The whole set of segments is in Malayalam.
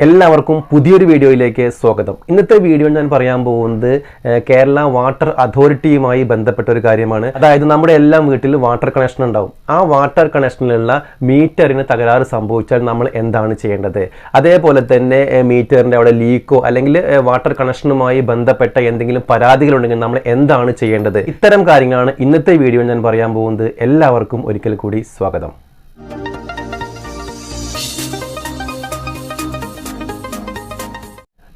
എല്ലാവർക്കും പുതിയൊരു വീഡിയോയിലേക്ക് സ്വാഗതം. ഇന്നത്തെ വീഡിയോ ഞാൻ പറയാൻ പോകുന്നത് കേരള വാട്ടർ അതോറിറ്റിയുമായി ബന്ധപ്പെട്ട ഒരു കാര്യമാണ്. അതായത് നമ്മുടെ എല്ലാ വീട്ടിലും വാട്ടർ കണക്ഷൻ ഉണ്ടാവും. ആ വാട്ടർ കണക്ഷനിലുള്ള മീറ്ററിന് തകരാറ് സംഭവിച്ചാൽ നമ്മൾ എന്താണ് ചെയ്യേണ്ടത്, അതേപോലെ തന്നെ മീറ്ററിൻ്റെ അവിടെ ലീക്കോ അല്ലെങ്കിൽ വാട്ടർ കണക്ഷനുമായി ബന്ധപ്പെട്ട എന്തെങ്കിലും പരാതികളുണ്ടെങ്കിൽ നമ്മൾ എന്താണ് ചെയ്യേണ്ടത്, ഇത്തരം കാര്യങ്ങളാണ് ഇന്നത്തെ വീഡിയോ ഞാൻ പറയാൻ പോകുന്നത്. എല്ലാവർക്കും ഒരിക്കൽ കൂടി സ്വാഗതം.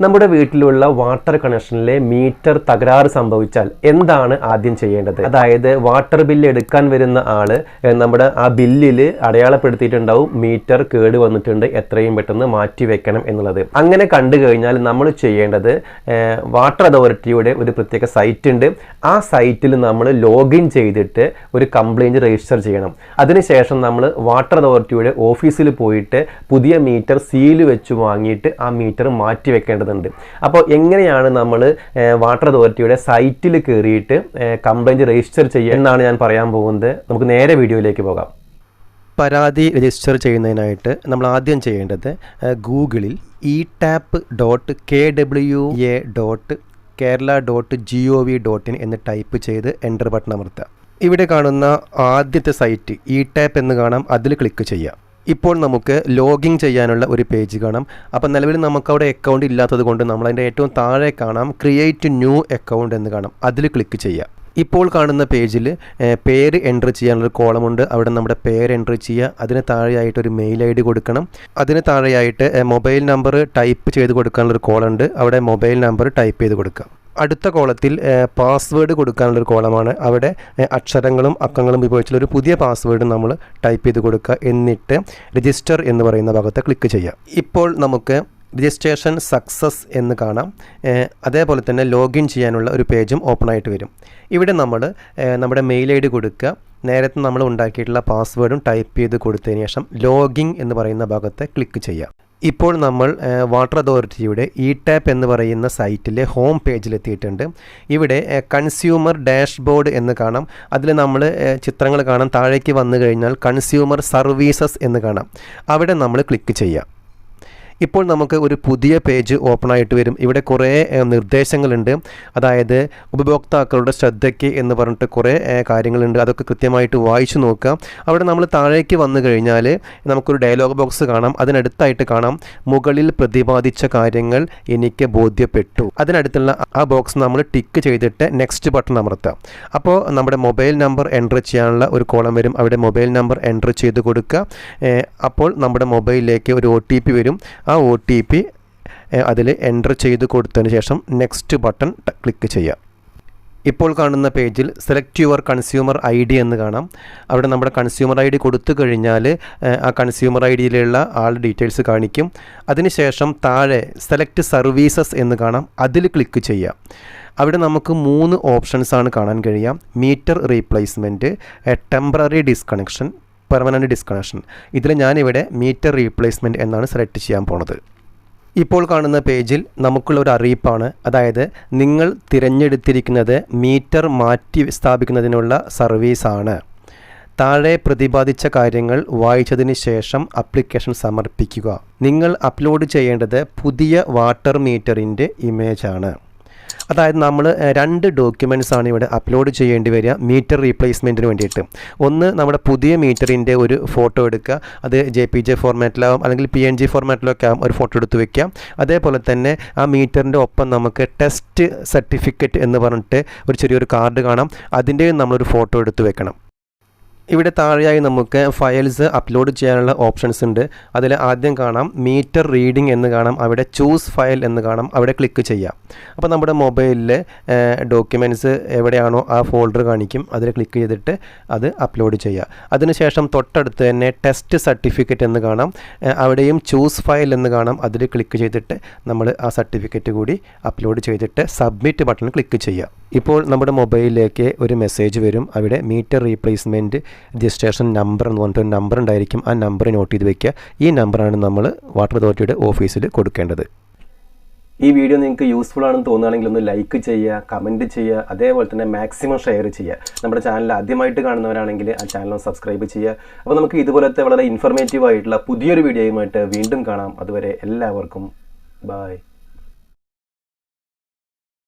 നമ്മുടെ വീട്ടിലുള്ള വാട്ടർ കണക്ഷനിലെ മീറ്റർ തകരാറ് സംഭവിച്ചാൽ എന്താണ് ആദ്യം ചെയ്യേണ്ടത്? അതായത് വാട്ടർ ബില്ല് എടുക്കാൻ വരുന്ന ആള് നമ്മുടെ ആ ബില്ലിൽ അടയാളപ്പെടുത്തിയിട്ടുണ്ടാവും മീറ്റർ കേട് വന്നിട്ടുണ്ട്, എത്രയും പെട്ടെന്ന് മാറ്റി വെക്കണം എന്നുള്ളത്. അങ്ങനെ കണ്ടു കഴിഞ്ഞാൽ നമ്മൾ ചെയ്യേണ്ടത് വാട്ടർ അതോറിറ്റിയുടെ ഒരു പ്രത്യേക സൈറ്റ് ഉണ്ട്. ആ സൈറ്റിൽ നമ്മൾ ലോഗിൻ ചെയ്തിട്ട് ഒരു കംപ്ലയിൻറ്റ് രജിസ്റ്റർ ചെയ്യണം. അതിനുശേഷം നമ്മൾ വാട്ടർ അതോറിറ്റിയുടെ ഓഫീസിൽ പോയിട്ട് പുതിയ മീറ്റർ സീല് വെച്ച് വാങ്ങിയിട്ട് ആ മീറ്റർ മാറ്റി വെക്കേണ്ടത്. അപ്പോൾ എങ്ങനെയാണ് നമ്മൾ വാട്ടർ അതോറിറ്റിയുടെ സൈറ്റിൽ കയറിയിട്ട് കംപ്ലയിൻറ്റ് രജിസ്റ്റർ ചെയ്യുക എന്നാണ് ഞാൻ പറയാൻ പോകുന്നത്. നമുക്ക് നേരെ വീഡിയോയിലേക്ക് പോകാം. പരാതി രജിസ്റ്റർ ചെയ്യുന്നതിനായിട്ട് നമ്മൾ ആദ്യം ചെയ്യേണ്ടത് ഗൂഗിളിൽ etapp.kwa.kerala.gov.in എന്ന് ടൈപ്പ് ചെയ്ത് എൻ്റർ ബട്ടൺ അമർത്തുക. ഇവിടെ കാണുന്ന ആദ്യത്തെ സൈറ്റ് etapp എന്ന് കാണാം, അതിൽ ക്ലിക്ക് ചെയ്യാം. ഇപ്പോൾ നമുക്ക് ലോഗിൻ ചെയ്യാനുള്ള ഒരു പേജ് കാണാം. അപ്പോൾ നിലവിൽ നമുക്കവിടെ അക്കൗണ്ട് ഇല്ലാത്തത് കൊണ്ട് നമ്മളതിൻ്റെ ഏറ്റവും താഴെ കാണാം ക്രിയേറ്റ് ന്യൂ അക്കൗണ്ട് എന്ന് കാണാം, അതിൽ ക്ലിക്ക് ചെയ്യുക. ഇപ്പോൾ കാണുന്ന പേജിൽ പേര് എൻ്റർ ചെയ്യാനുള്ളൊരു കോളമുണ്ട്. അവിടെ നമ്മുടെ പേര് എൻ്റർ ചെയ്യുക. അതിന് താഴെയായിട്ട് ഒരു മെയിൽ ID കൊടുക്കണം. അതിന് താഴെയായിട്ട് മൊബൈൽ നമ്പർ ടൈപ്പ് ചെയ്ത് കൊടുക്കാനുള്ളൊരു കോളുണ്ട്. അവിടെ മൊബൈൽ നമ്പർ ടൈപ്പ് ചെയ്ത് കൊടുക്കുക. അടുത്ത കോളത്തിൽ പാസ്വേഡ് കൊടുക്കാനുള്ളൊരു കോളമാണ്. അവിടെ അക്ഷരങ്ങളും അക്കങ്ങളും ഉപയോഗിച്ചുള്ള ഒരു പുതിയ പാസ്വേഡ് നമ്മൾ ടൈപ്പ് ചെയ്ത് കൊടുക്കുക. എന്നിട്ട് രജിസ്റ്റർ എന്ന് പറയുന്ന ഭാഗത്ത് ക്ലിക്ക് ചെയ്യുക. ഇപ്പോൾ നമുക്ക് രജിസ്ട്രേഷൻ സക്സസ് എന്ന് കാണാം. അതേപോലെ തന്നെ ലോഗിൻ ചെയ്യാനുള്ള ഒരു പേജും ഓപ്പൺ ആയിട്ട് വരും. ഇവിടെ നമ്മൾ നമ്മുടെ മെയിൽ ID കൊടുക്കുക. നേരത്തെ നമ്മൾ ഉണ്ടാക്കിയിട്ടുള്ള പാസ്വേഡും ടൈപ്പ് ചെയ്ത് കൊടുത്തതിന് ശേഷം ലോഗിൻ എന്ന് പറയുന്ന ഭാഗത്ത് ക്ലിക്ക് ചെയ്യുക. ഇപ്പോൾ നമ്മൾ വാട്ടർ അതോറിറ്റിയുടെ etapp എന്ന് പറയുന്ന സൈറ്റിലെ ഹോം പേജിലെത്തിയിട്ടുണ്ട്. ഇവിടെ കൺസ്യൂമർ ഡാഷ്ബോർഡ് എന്ന് കാണാം. അതിൽ നമ്മൾ ചിത്രങ്ങൾ കാണാം. താഴേക്ക് വന്നു കഴിഞ്ഞാൽ കൺസ്യൂമർ സർവീസസ് എന്ന് കാണാം. അവിടെ നമ്മൾ ക്ലിക്ക് ചെയ്യാം. ഇപ്പോൾ നമുക്ക് ഒരു പുതിയ പേജ് ഓപ്പൺ ആയിട്ട് വരും. ഇവിടെ കുറേ നിർദ്ദേശങ്ങളുണ്ട്. അതായത് ഉപഭോക്താക്കളുടെ ശ്രദ്ധയ്ക്ക് എന്ന് പറഞ്ഞിട്ട് കുറേ കാര്യങ്ങളുണ്ട്. അതൊക്കെ കൃത്യമായിട്ട് വായിച്ചു നോക്കുക. അവിടെ നമ്മൾ താഴേക്ക് വന്നു കഴിഞ്ഞാൽ നമുക്കൊരു ഡയലോഗ് ബോക്സ് കാണാം. അതിനടുത്തായിട്ട് കാണാം മുകളിൽ പ്രതിപാദിച്ച കാര്യങ്ങൾ എനിക്ക് ബോധ്യപ്പെട്ടു. അതിനടുത്തുള്ള ആ ബോക്സ് നമ്മൾ ടിക്ക് ചെയ്തിട്ട് നെക്സ്റ്റ് ബട്ടൺ അമർത്താം. അപ്പോൾ നമ്മുടെ മൊബൈൽ നമ്പർ എൻ്റർ ചെയ്യാനുള്ള ഒരു കോളം വരും. അവിടെ മൊബൈൽ നമ്പർ എൻ്റർ ചെയ്ത് കൊടുക്കുക. അപ്പോൾ നമ്മുടെ മൊബൈലിലേക്ക് ഒരു OTP വരും. ആ OTP അതിൽ എൻ്റർ ചെയ്ത് കൊടുത്തതിന് ശേഷം നെക്സ്റ്റ് ബട്ടൺ ക്ലിക്ക് ചെയ്യുക. ഇപ്പോൾ കാണുന്ന പേജിൽ സെലക്ട് യുവർ കൺസ്യൂമർ ID എന്ന് കാണാം. അവിടെ നമ്മുടെ കൺസ്യൂമർ ID കൊടുത്തു കഴിഞ്ഞാൽ ആ കൺസ്യൂമർ IDയിലുള്ള ആൾ ഡീറ്റെയിൽസ് കാണിക്കും. അതിനുശേഷം താഴെ സെലക്ട് സർവീസസ് എന്ന് കാണാം, അതിൽ ക്ലിക്ക് ചെയ്യുക. അവിടെ നമുക്ക് 3 ഓപ്ഷൻസാണ് കാണാൻ കഴിയുക. Meter replacement, temporary disconnection, permanent disconnection. ഇതിൽ ഞാനിവിടെ മീറ്റർ റീപ്ലേസ്മെൻറ്റ് എന്നാണ് സെലക്ട് ചെയ്യാൻ പോണത്. ഇപ്പോൾ കാണുന്ന പേജിൽ നമുക്കുള്ള ഒരു അറിയിപ്പാണ്. അതായത് നിങ്ങൾ തിരഞ്ഞെടുത്തിരിക്കുന്നത് മീറ്റർ മാറ്റി സ്ഥാപിക്കുന്നതിനുള്ള സർവീസാണ്. താഴെ പ്രതിപാദിച്ച കാര്യങ്ങൾ വായിച്ചതിന് ശേഷം ആപ്ലിക്കേഷൻ സമർപ്പിക്കുക. നിങ്ങൾ അപ്ലോഡ് ചെയ്യേണ്ടത് പുതിയ വാട്ടർ മീറ്ററിൻ്റെ ഇമേജാണ്. അതായത് നമ്മൾ 2 ഡോക്യുമെൻറ്റ്സാണ് ഇവിടെ അപ്ലോഡ് ചെയ്യേണ്ടി വരിക മീറ്റർ റീപ്ലേസ്മെൻറ്റിന് വേണ്ടിയിട്ട്. ഒന്ന് നമ്മുടെ പുതിയ മീറ്ററിൻ്റെ ഒരു ഫോട്ടോ എടുക്കുക. അത് JPG ഫോർമാറ്റിലാവും അല്ലെങ്കിൽ PNG ഫോർമാറ്റിലൊക്കെ ആവും. ഒരു ഫോട്ടോ എടുത്ത് വയ്ക്കുക. അതേപോലെ തന്നെ ആ മീറ്ററിൻ്റെ ഒപ്പം നമുക്ക് ടെസ്റ്റ് സർട്ടിഫിക്കറ്റ് എന്ന് പറഞ്ഞിട്ട് ഒരു ചെറിയൊരു കാർഡ് കാണാം. അതിൻ്റെയും നമ്മളൊരു ഫോട്ടോ എടുത്ത് വെക്കണം. ഇവിടെ താഴെയായി നമുക്ക് ഫയൽസ് അപ്ലോഡ് ചെയ്യാനുള്ള ഓപ്ഷൻസ് ഉണ്ട്. അതിൽ ആദ്യം കാണാം മീറ്റർ റീഡിംഗ് എന്ന് കാണാം. അവിടെ ചൂസ് ഫയൽ എന്ന് കാണാം, അവിടെ ക്ലിക്ക് ചെയ്യാം. അപ്പോൾ നമ്മുടെ മൊബൈലിൽ ഡോക്യുമെൻറ്റ്സ് എവിടെയാണോ ആ ഫോൾഡർ കാണിക്കും, അതിൽ ക്ലിക്ക് ചെയ്തിട്ട് അത് അപ്ലോഡ് ചെയ്യുക. അതിനുശേഷം തൊട്ടടുത്ത് തന്നെ ടെസ്റ്റ് സർട്ടിഫിക്കറ്റ് എന്ന് കാണാം, അവിടെയും ചൂസ് ഫയൽ എന്ന് കാണാം, അതിൽ ക്ലിക്ക് ചെയ്തിട്ട് നമ്മൾ ആ സർട്ടിഫിക്കറ്റ് കൂടി അപ്ലോഡ് ചെയ്തിട്ട് സബ്മിറ്റ് ബട്ടൺ ക്ലിക്ക് ചെയ്യുക. ഇപ്പോൾ നമ്മുടെ മൊബൈലിലേക്ക് ഒരു മെസ്സേജ് വരും. അവിടെ മീറ്റർ റീപ്ലേസ്മെൻറ്റ് രജിസ്ട്രേഷൻ നമ്പർ എന്ന് പറഞ്ഞിട്ട് ഒരു നമ്പർ ഉണ്ടായിരിക്കും. ആ നമ്പർ നോട്ട് ചെയ്ത് വയ്ക്കുക. ഈ നമ്പറാണ് നമ്മൾ വാട്ടർ അതോറിറ്റിയുടെ ഓഫീസിൽ കൊടുക്കേണ്ടത്. ഈ വീഡിയോ നിങ്ങൾക്ക് യൂസ്ഫുൾ ആണെന്ന് തോന്നുകയാണെങ്കിൽ ഒന്ന് ലൈക്ക് ചെയ്യുക, കമൻറ്റ് ചെയ്യുക, അതേപോലെ തന്നെ മാക്സിമം ഷെയർ ചെയ്യുക. നമ്മുടെ ചാനൽ ആദ്യമായിട്ട് കാണുന്നവരാണെങ്കിൽ ആ ചാനൽ സബ്സ്ക്രൈബ് ചെയ്യുക. അപ്പോൾ നമുക്ക് ഇതുപോലത്തെ വളരെ ഇൻഫർമേറ്റീവ് ആയിട്ടുള്ള പുതിയൊരു വീഡിയോയുമായിട്ട് വീണ്ടും കാണാം. അതുവരെ എല്ലാവർക്കും ബൈ.